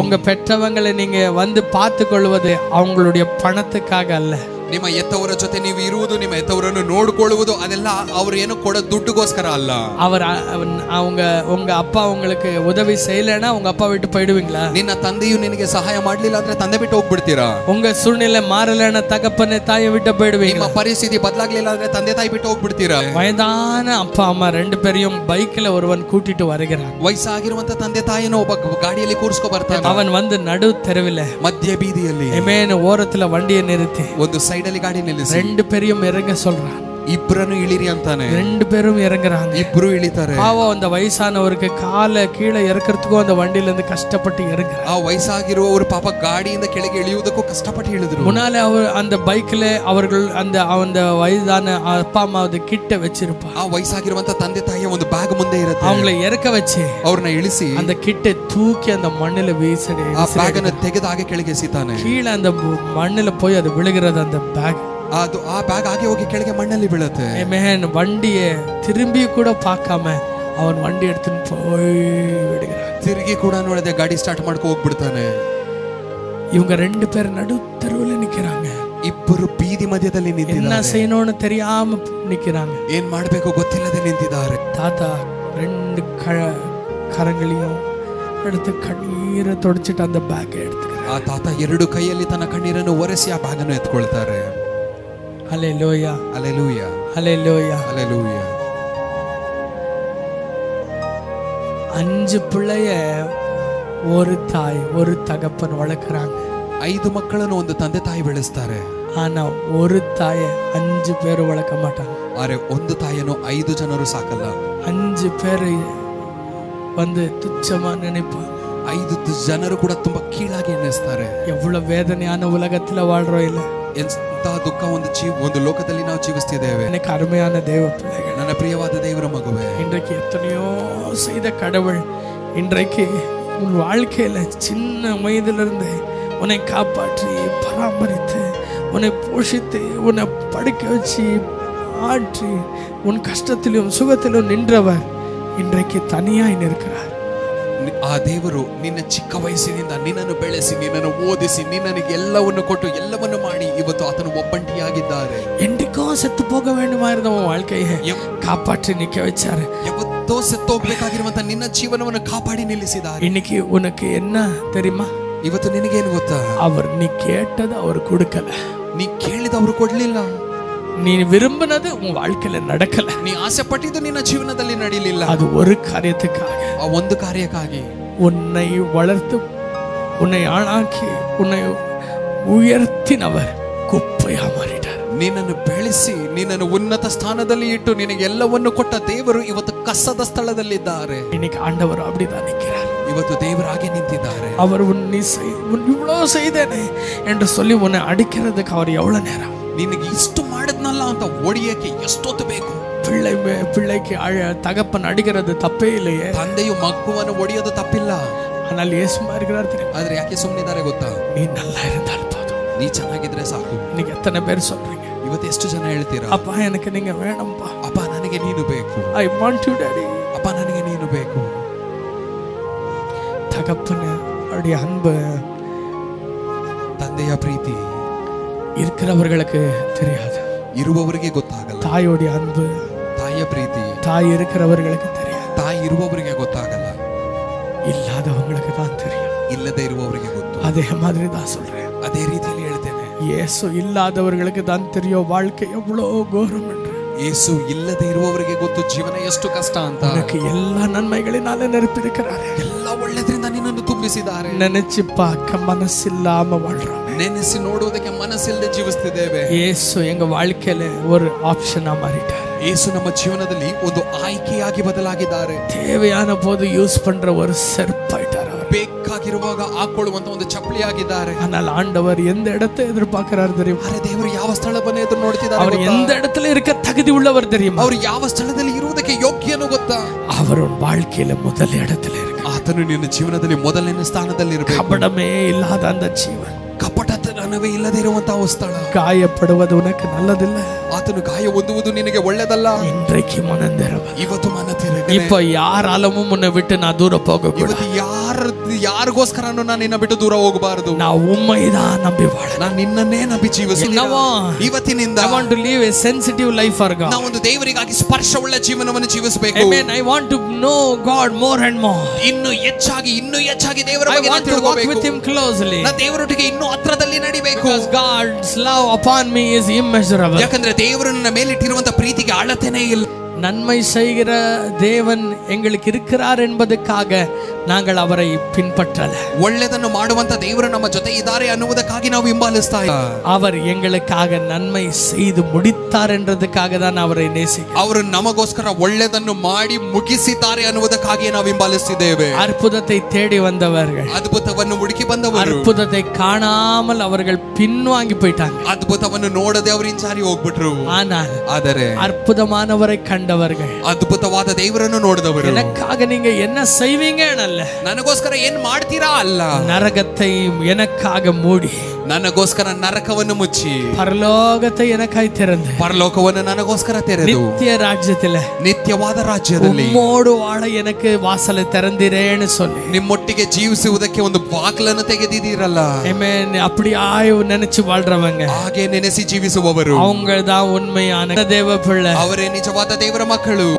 உங்க பெற்றவங்களை நீங்க வந்து பார்த்து கொள்வது அவங்களுடைய பணத்துக்காக அல்ல. ನಿಮ್ಮ ಎತ್ತವರ ಜೊತೆ ನೀವು ಇರುವುದು, ನಿಮ್ಮ ಎತ್ತವರನ್ನು ನೋಡಿಕೊಳ್ಳುವುದು ಅದೆಲ್ಲ ಅವರು ಏನು ಕೊಡೋ ದುಡ್ಡುಗೋಸ್ಕರ ಅಲ್ಲ. உங்க அப்பா உங்களுக்கு உதவி செய்யலைன்னா உங்க அப்பா விட்டு போயிடுவீங்களா? ನಿನ್ನ ತಂದೆಯು ನಿನಗೆ ಸಹಾಯ ಮಾಡಲಿಲ್ಲ ಅಂದ್ರೆ ತಂದೆ ಬಿಟ್ಟು ಹೋಗ್ಬಿಡ್ತೀರಾ? உங்க சூழ்நிலை மாறலைன்னா தகப்பனை தாயை விட்டு போயிடுவீங்க. ನಿಮ್ಮ ಪರಿಸ್ಥಿತಿ ಬದಲಾಗಲಿಲ್ಲ ಅಂದ್ರೆ ತಂದೆ ತಾಯಿ ಬಿಟ್ಟು ಹೋಗ್ಬಿಡ್ತೀರಾ? வயதான அப்பா அம்மா ரெண்டு பேரையும் பைக்ல ஒருவன் கூட்டிட்டு வருகிறான். ವಯಸ್ಸಾಗಿರುವಂತ ತಂದೆ ತಾಯಿನ ಒಬ್ಬ ಗಾಡಿಯಲ್ಲಿ ಕೂರಿಸ್ಕೊ ಬರ್ತಾನೆ. அவன் வந்து நடு தெருவில் ಮಧ್ಯ ಬೀದಿಯಲ್ಲಿ ಆಮೆನ್ ஓரத்துல வண்டியை நிறுத்தி ಒಂದು ಸೈಡ್ ಅಲ್ಲಿ ಗಾಡಿ ನಿಲ್ಲಿಸಿ ரெண்டு பேரையும் இறங்க சொல்றான். ಇಬ್ಬರನ್ನು ಇಳಿರಿ ಅಂತಾನೆ. ரெண்டு பேரும் இறங்குறாங்க. ಇಬ್ರು ಇಳಿತಾರೆ. பாவம் அந்த ವಯಸ್ಸಾனவருக்கு காலை கீழே இறக்கிறதுக்கும் அந்த வண்டியில இருந்து கஷ்டப்பட்டு இறங்குறாங்க. ಆ ವಯಸ್ಸಾಗಿರುವವರು ಪಾಪ ಗಾಡಿಯಿಂದ ಕೆಳಗೆ ಇಳಿಯುವುದಕ್ಕೂ ಕಷ್ಟಪಟ್ಟು ಇಳಿದ್ರು. முன்னாலே அவர் அந்த பைக்ல அவர்கள் அந்த வயதான அப்பா அம்மா கிட்ட வச்சிருப்பா. ಆ ವಯಸ್ಸಾಗಿರುವಂತ ತಂದೆ ತಾಯಿಯ ಒಂದು ಬ್ಯಾಗ್ ಮುಂದೆ ಇರುತ್ತೆ. அவங்களை இறக்க வச்சு ಅವ್ರನ್ನ ಇಳಿಸಿ அந்த கிட்ட தூக்கி அந்த மண்ணில வீசிடு. ಆ ಬ್ಯಾಗ್ ಅನ್ನು ತೆಗೆದು ಹಾಗೆ ಕೆಳಗೆ ಎಸಿತಾನೆ. கீழே அந்த மண்ணில போய் அது விழுகிறது. அந்த பேக் ಅದು ಆ ಬ್ಯಾಗ್ ಹಾಗೆ ಹೋಗಿ ಕೆಳಗೆ ಮಣ್ಣಲ್ಲಿ ಬೀಳುತ್ತೆ. ಆಮೆನ್. வண்டியை திரும்பி கூட பார்க்காம அவன் வண்டி எடுத்துன்னு போய் விடுகிறான். ತಿರುಗಿ ಕೂಡ ನೋಡದೆ ಗಾಡಿ ಸ್ಟಾರ್ಟ್ ಮಾಡ್ಕೊ ಹೋಗ್ಬಿಡ್ತಾನೆ. இவங்க ரெண்டு பேர் நடு தெருவில் நிக்கிறாங்க. ಇಬ್ಬರು ಬೀದಿ ಮಧ್ಯದಲ್ಲಿ ನಿಂತಿದ್ದಾರೆ. என்ன செய்யணும்னு தெரியாம நிக்கிறாங்க. ಏನ್ ಮಾಡ್ಬೇಕು ಗೊತ್ತಿಲ್ಲದೆ ನಿಂತಿದ್ದಾರೆ. தாத்தா ரெண்டு கரங்களையும் எடுத்து கண்ணீரை தொடச்சிட்டு அந்த பேக்கை எடுத்துக்கிறார். ಆ ತಾತ ಎರಡು ಕೈಯಲ್ಲಿ ತನ್ನ ಕಣ್ಣೀರನ್ನು ಒರೆಸಿ ಆ ಬ್ಯಾಗ್ ಅನ್ನು ಎತ್ಕೊಳ್ತಾರೆ. ஹல்லேலூயா, ಹಲ್ಲೆಲೂಯಾ, ஹல்லேலூயா, ಹಲ್ಲೆಲೂಯಾ. 5 பிள்ளைய ஒரு தாய் ஒரு தகப்பன் வளர்க்குறாங்க. 5 ಮಕ್ಕಳನ್ನು ಒಂದು ತಂದೆ ತಾಯಿ ಬೆಳೆಸ್ತಾರೆ. ஆனா ஒரு தாய 5 பேர் வளர்க்க மாட்டாங்க. ಆದ್ರೆ ಒಂದು ತಾಯಿಯನ್ನು 5 ಜನರು ಸಾಕಲ್ಲ. 5 பேர் வந்து துச்சமா நினைப்பாங்க. 5 ಜನರು ಕೂಡ ತುಂಬಾ ಕೀಳಾಗಿ ಎಣಿಸ್ತಾರೆ. எவ்வளவு வேதனையான உலகத்துல வாழ்றோம் இல்ல? ಎಂತ ದುಃಖ ಒಂದು ಲೋಕದಲ್ಲಿ ನಾವು ಜೀವಿಸ್ತಿದ್ದೇವೆ. எனக்கு அருமையான தேவ பிள்ளைகள், ನನ್ನ ಪ್ರಿಯವಾದ ದೇವರ ಮಗುವೆ, இன்றைக்கு எத்தனையோ செய்த கடவுள் இன்றைக்கு உன் வாழ்க்கையில சின்ன வயதிலிருந்து உன்னை காப்பாற்றி பராமரித்து உன்னை போஷித்து உன்னை படுக்க வச்சு ஆற்றி உன் கஷ்டத்திலும் சுகத்திலும் நின்றவர் இன்றைக்கு தனியாய் நிற்கிறார். ಆ ದೇವರು ನಿನ್ನ ಚಿಕ್ಕ ವಯಸ್ಸಿನಿಂದ ನಿನ್ನನ್ನು ಬೆಳೆಸಿ ನಿನ್ನನ್ನು ಓದಿಸಿ ನಿನ್ನನಿಗೆ ಎಲ್ಲವನ್ನು ಕೊಟ್ಟು ಎಲ್ಲವನ್ನು ಮಾಡಿ ಇವತ್ತು ಆತನು ಒಬ್ಬಂಟಿಯಾಗಿದ್ದಾರೆ. என்றைக்கோ செத்து போக வேண்டுமா இருந்த உன் வாழ்க்கையை காப்பாற்றி நிக்க வச்சாரு. ಯಾವತ್ತೋ ಸತ್ತೋಗ್ಬೇಕಾಗಿರುವಂತ ನಿನ್ನ ಜೀವನವನ್ನು ಕಾಪಾಡಿ ನಿಲ್ಲಿಸಿದ್ದಾರೆ. இன்னைக்கு உனக்கு என்ன தெரியுமா? ಇವತ್ತು ನಿನಗೇನು ಗೊತ್ತಾ? அவர் நீ கேட்டது அவர் கொடுக்கல. ನೀ ಕೇಳಿದ ಅವರು ಕೊಡ್ಲಿಲ್ಲ. நீ விரும்பினது உன் வாழ்க்கையில நடக்கல. ನೀ ಆಸೆ ಪಟ್ಟಿದ್ದು ನಿನ್ನ ಜೀವನದಲ್ಲಿ ನಡೀಲಿಲ್ಲ. அது ஒரு காரியத்துக்காக, ಆ ಒಂದು ಕಾರ್ಯಕ್ಕಾಗಿ உன்னை வளர்த்து உன்னை ஆளாக்கி உன்னை உயர்த்தினவர் குப்பையா மாறிட்டார். ನಿನ್ನನ್ನು ಬೆಳೆಸಿ ನಿನ್ನನ್ನು ಉನ್ನತ ಸ್ಥಾನದಲ್ಲಿ ಇಟ್ಟು ನಿನಗೆ ಎಲ್ಲವನ್ನು ಕೊಟ್ಟ ದೇವರು ಇವತ್ತು ಕಸದ ಸ್ಥಳದಲ್ಲಿದ್ದಾರೆ. இன்னைக்கு ஆண்டவர் அப்படிதான் நிற்கிறார். ಇವತ್ತು ದೇವರಾಗಿ ನಿಂತಿದ್ದಾರೆ. அவர் உன் இவ்வளவு செய்தேனே என்று சொல்லி உன்னை அடிக்கிறதுக்கு அவர் எவ்வளவு நேரம்? ನಿನಗೆ ಇಷ್ಟು ಮಾಡಿದ್ನಲ್ಲ ಅಂತ ಒಡೆಯಕ್ಕೆ ಎಷ್ಟೊತ್ತು ಬೇಕು? பிள்ளைக்கு தகப்பன் அடிக்கிறது தப்பே இல்லையே. ತಂದೆಯು ಮಗುವನ್ನು ಒಡೆಯೋದು ತಪ್ಪಿಲ್ಲ. ஆனால் ஏசுமா இருக்கிறார் தெரியும். ಆದ್ರೆ ಯಾಕೆ ಸುಮ್ಮನಿದ್ದಾರೆ ಗೊತ್ತಾ? நீ நல்லா இருந்தால் போதும். ನೀ ಚೆನ್ನಾಗಿದ್ರೆ ಸಾಕು. இன்னைக்கு எத்தனை பேர் சொல்றீங்க? ಇವತ್ತು ಎಷ್ಟು ಜನ ಹೇಳ್ತೀರಾ? அப்பா எனக்கு நீங்க வேணும்பா. ಅಪ್ಪ ನನಗೆ ನೀನು ಬೇಕು. I want you daddy. ಅಪ್ಪ ನನಗೆ ನೀನು ಬೇಕು. தகப்பன் அவருடைய அன்பு, ತಂದೆಯ ಪ್ರೀತಿ இருக்கிறவர்களுக்கு தெரியாது. ಇರುವವರಿಗೆ ಗೊತ್ತಾಗಲ್ಲ. தாயோடைய அன்பு, ತಾಯಿಯ ಪ್ರೀತಿ தாய் இருக்கிறவர்களுக்கு தெரியாது. ತಾಯಿ ಇರುವವರಿಗೆ ಗೊತ್ತಾಗಲ್ಲ. இல்லாதவங்களுக்கு தான் தெரியும். ಇಲ್ಲದೆ ಇರುವವರಿಗೆ ಗೊತ್ತು. அதே மாதிரி தான் சொல்றேன். ಅದೇ ರೀತಿಯಲ್ಲಿ ಹೇಳ್ತೇನೆ. இயேசு இல்லாதவர்களுக்கு தான் தெரியும் வாழ்க்கை எவ்வளவு கோரம் என்று. ಯೇಸು ಇಲ್ಲದೆ ಇರುವವರಿಗೆ ಗೊತ್ತು ಜೀವನ ಎಷ್ಟು ಕಷ್ಟ ಅಂತ. உனக்கு எல்லா நன்மைகளினால நிரப்பியிருக்கிறார். ಎಲ್ಲ ಒಳ್ಳೆದ್ರಿಂದ ನಿನ್ನನ್ನು ತುಂಬಿಸಿದ್ದಾರೆ. நினைச்சு பார்க்க மனசில்லாம வாழ்றோம். ನೆನೆಸಿ ನೋಡುವುದಕ್ಕೆ ಮನಸ್ಸಿಲ್ಲದೆ ಜೀವಿಸ್ತಿದ್ದೇವೆ. இயேசு எங்க வாழ்க்கையில ஒரு ஆப்ஷனா மாறிட்டார். ಯೇಸು ನಮ್ಮ ಜೀವನದಲ್ಲಿ ಒಂದು ಆಯ್ಕೆಯಾಗಿ ಬದಲಾಗಿದ್ದಾರೆ. தேவையான போது யூஸ் பண்ற ஒரு செருப்பாயிட்டார். ಬೇಕಾಗಿರುವಾಗ ಹಾಕೊಳ್ಳುವಂತ ಒಂದು ಚಪ್ಪಲಿಯಾಗಿದ್ದಾರೆ. ஆனால் ஆண்டவர் எந்த இடத்தை எதிர்பார்க்கிறார் தெரியுமா? ಅರೆ ದೇವರು ಯಾವ ಸ್ಥಳವನ್ನು ಎದುರು ನೋಡ್ತಿದ್ದಾರೆ? அவர் எந்த இடத்துல இருக்க தகுதி உள்ளவர் தெரியுமா? ಅವರು ಯಾವ ಸ್ಥಳದಲ್ಲಿ ಇರುವುದಕ್ಕೆ ಯೋಗ್ಯನು ಗೊತ್ತಾ? அவர் உன் வாழ்க்கையில முதல் இடத்துல இருக்கு. ಆತನು ನಿನ್ನ ಜೀವನದಲ್ಲಿ ಮೊದಲನೇ ಸ್ಥಾನದಲ್ಲಿ ಇರಬೇಕು. கபடமே இல்லாத அந்த ஜீவன், ಕಪಟತೆ ಔತಣವೇ ಇಲ್ಲದೆ ಇರುವಂತಹ ಸ್ಥಳ. காயப்படுவது உனக்கு நல்லதில்ல. ಆತನು ಗಾಯ ಹೊಂದುವುದು ನಿನಗೆ ಒಳ್ಳೆದಲ್ಲ. இன்றைக்கு மனம் திரும்பு. ಇವತ್ತು ಮನ ತಿರುಗು. இப்ப யாராலும் உன்னை விட்டு நான் தூர போக கூடாது. ಇವತ್ತು ಯಾರಿಗೋಸ್ಕರನೂ ನಾನು ನಿನ್ನ ಬಿಟ್ಟು ದೂರ ಹೋಗಬಾರದು. நான் உம்மைதான் நம்பி வாழ. ನಾನು ನಿನ್ನನ್ನೇ ನಂಬಿ ಜೀವಿಸುತ್ತೇನೆ. ಇವತ್ತಿನಿಂದ I want to live a sensitive life for God. ನಾವು ಒಂದು ದೇವರಿಗಾಗಿ ಸ್ಪರ್ಶವುಳ್ಳ ಜೀವನವನ್ನು ಜೀವಿಸಬೇಕು. Amen. I want to know God more and more. ಇನ್ನು ಹೆಚ್ಚಾಗಿ ದೇವರ ಬಗ್ಗೆ I want to walk with him closely. ನಾನು ದೇವರೊಟ್ಟಿಗೆ ಇನ್ನೂ ಹತ್ರದಲ್ಲಿ ನಡಿಬೇಕು. Because God's love upon me is immeasurable. ಯಾಕಂದ್ರೆ ದೇವರು ನನ್ನ ಮೇಲೆ ಇಟ್ಟಿರುವಂತ ಪ್ರೀತಿಗೆ ಅಳತೆನೇ ಇಲ್ಲ. நன்மை செய்கிற தேவன் எங்களுக்கு இருக்கிறார் என்பதற்காக நாங்கள் அவரை பின்பற்றல. ಒಳ್ಳೆಯದನ್ನು ಮಾಡುವಂತ ದೇವರು ನಮ್ಮ ಜೊತೆ ಇದ್ದಾರೆ ಅನ್ನುವುದಕ್ಕಾಗಿ ನಾವು ಹಿಂಬಾಲಿಸ್ತಾ ಇಲ್ಲ. அவர் எங்களுக்காக நன்மை செய்து முடித்தார் என்றதுக்காக தான் அவரை நேசிக்கிறோம். ಅವರು ನಮಗೋಸ್ಕರ ಒಳ್ಳೆಯದನ್ನು ಮಾಡಿ ಮುಗಿಸಿದ್ದಾರೆ ಅನ್ನುವುದಕ್ಕಾಗಿ ನಾವು ಹಿಂಬಾಲಿಸ್ತಿದ್ದೇವೆ. அற்புதத்தை தேடி வந்தவர்கள் ಅದ್ಭುತವನ್ನು ಹುಡುಕಿ ಬಂದವರು அற்புதத்தை காணாமல் அவர்கள் பின்வாங்கி போயிட்டாங்க. ಅದ್ಭುತವನ್ನು ನೋಡದೆ ಅವರು ಹಿಂಜಾರಿ ಹೋಗ್ಬಿಟ್ರು. ಆದರೆ ಅற்புதமானவரை கண்டவர்கள், ಅದ್ಭುತವಾದ ದೇವರನ್ನು ನೋಡಿದವರು, எனக்காக நீங்க என்ன செய்வீங்கன்னு அல்ல, ನನಗೋಸ್ಕರ ಏನ್ ಮಾಡ್ತೀರಾ ಅಲ್ಲ, நரகத்தை எனக்காக மூடி ನನಗೋಸ್ಕರ ನರಕವನ್ನು ಮುಚ್ಚಿ ಪರಲೋಕத்தை எனக்காய் திறந்து ಪರಲೋಕವನ್ನು ನನಗೋಸ್ಕರ ತೆರೆದು நித்திய ராஜ்யத்திலே ನಿತ್ಯವಾದ ರಾಜ್ಯದಲ್ಲಿ உம்மோடு வாழ எனக்கு வாசலை திறந்திரேன்னு சொல்லி ನಿಮ್ಮೊಟ್ಟಿಗೆ ಜೀವಿಸುವುದಕ್ಕೆ ಒಂದು ಬಾಗಿಲನ್ನು ತೆಗೆದಿದ್ದೀರಲ್ಲ. ಆಮೆನ್. அப்படியே நினைச்சு வாழ்றவங்க, ಹಾಗೆ ನೆನೆಸಿ ಜೀವಿಸುವವರು அவங்க தான் உண்மையான தேவ பிள்ளை. ಅವರೇ ನಿಜವಾದ ದೇವರ ಮಕ್ಕಳು.